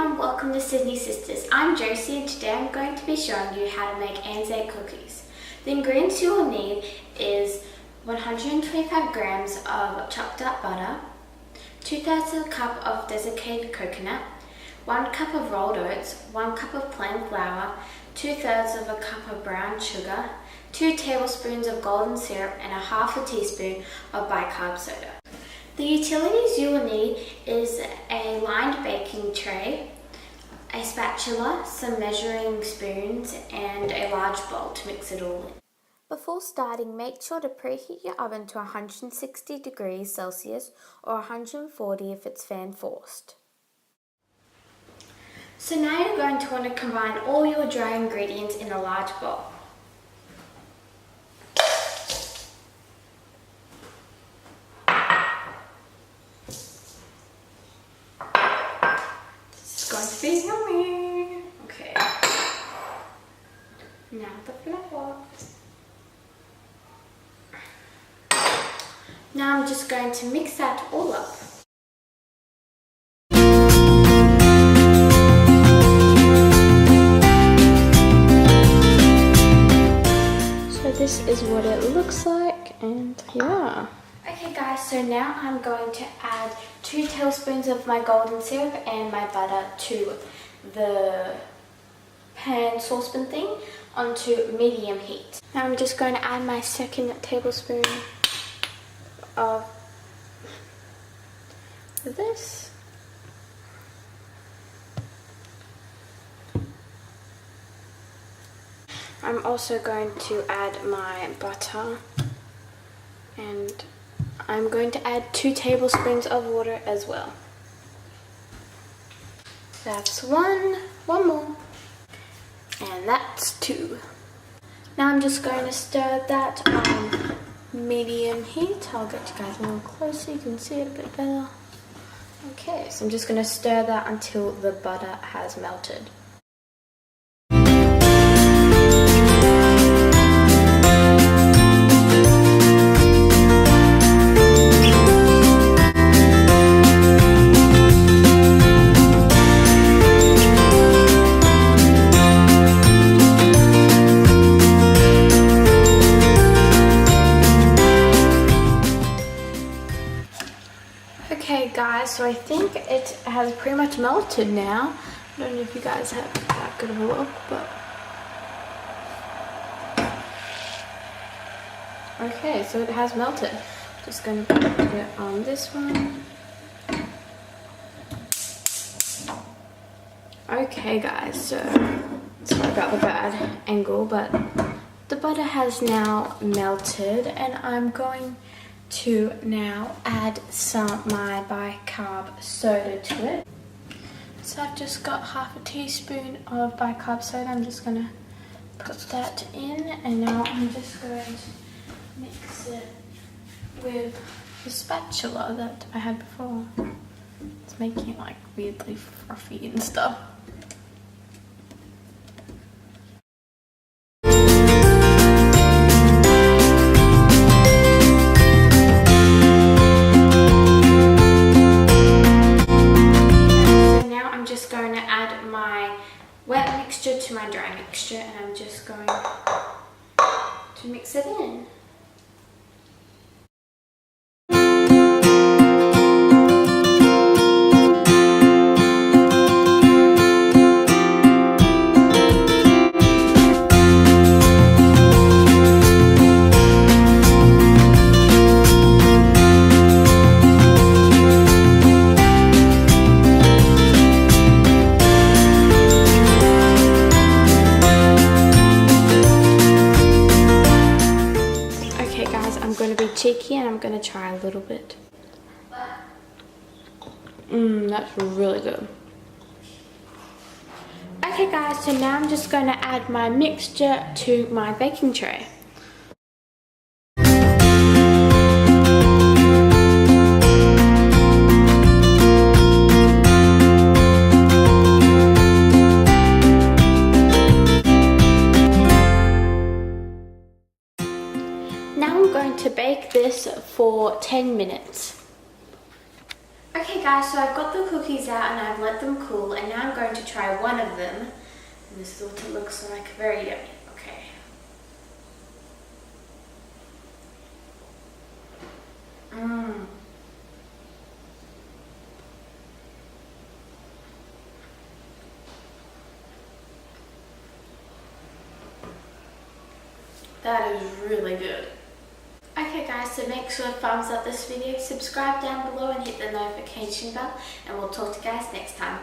everyone, welcome to Sydney Sisters. I'm Josie and today I'm going to be showing you how to make Anzac cookies. The ingredients you will need is 125 grams of chopped up butter, 2/3 of a cup of desiccated coconut, 1 cup of rolled oats, 1 cup of plain flour, 2/3 of a cup of brown sugar, 2 tablespoons of golden syrup and 1/2 teaspoon of bicarb soda. The utilities you will need is a lined baking tray, a spatula, some measuring spoons and a large bowl to mix it all in. Before starting, make sure to preheat your oven to 160 degrees Celsius or 140 if it's fan forced. So now you're going to want to combine all your dry ingredients in a large bowl. Going to be yummy. Okay. Now the flour. Now I'm just going to mix that all up. So this is what it looks like, and yeah. Okay guys, so now I'm going to add 2 tablespoons of my golden syrup and my butter to the pan saucepan thing onto medium heat. Now I'm just going to add my 2nd tablespoon of this. I'm also going to add my butter, and I'm going to add 2 tablespoons of water as well. That's one more, and that's 2. Now I'm just going to stir that on medium heat. I'll get you guys a little closer so you can see it a bit better. Okay, so I'm just going to stir that until the butter has melted. Okay guys, so I think it has pretty much melted now. I don't know if you guys have that good of a look, but okay, so it has melted. Just going to put it on this one. Okay guys, so sorry about the bad angle, but the butter has now melted and I'm going to now add my bicarb soda to it. So I've just got 1/2 teaspoon of bicarb soda. I'm just going to put that in, and now I'm just going to mix it with the spatula that I had before. It's making it like weirdly fluffy and stuff. Wet mixture to my dry mixture, and I'm just going to mix it in. Cheeky, and I'm going to try a little bit. That's really good. Okay guys, so now I'm just going to add my mixture to my baking tray. Now I'm going to bake this for 10 minutes. Okay Okay guys, so I've got the cookies out and I've let them cool, and now I'm going to try one of them. And this is what it looks like. Very yummy. Okay. Mmm. That is really good. Okay guys, so make sure to thumbs up this video, subscribe down below and hit the notification bell, and we'll talk to you guys next time.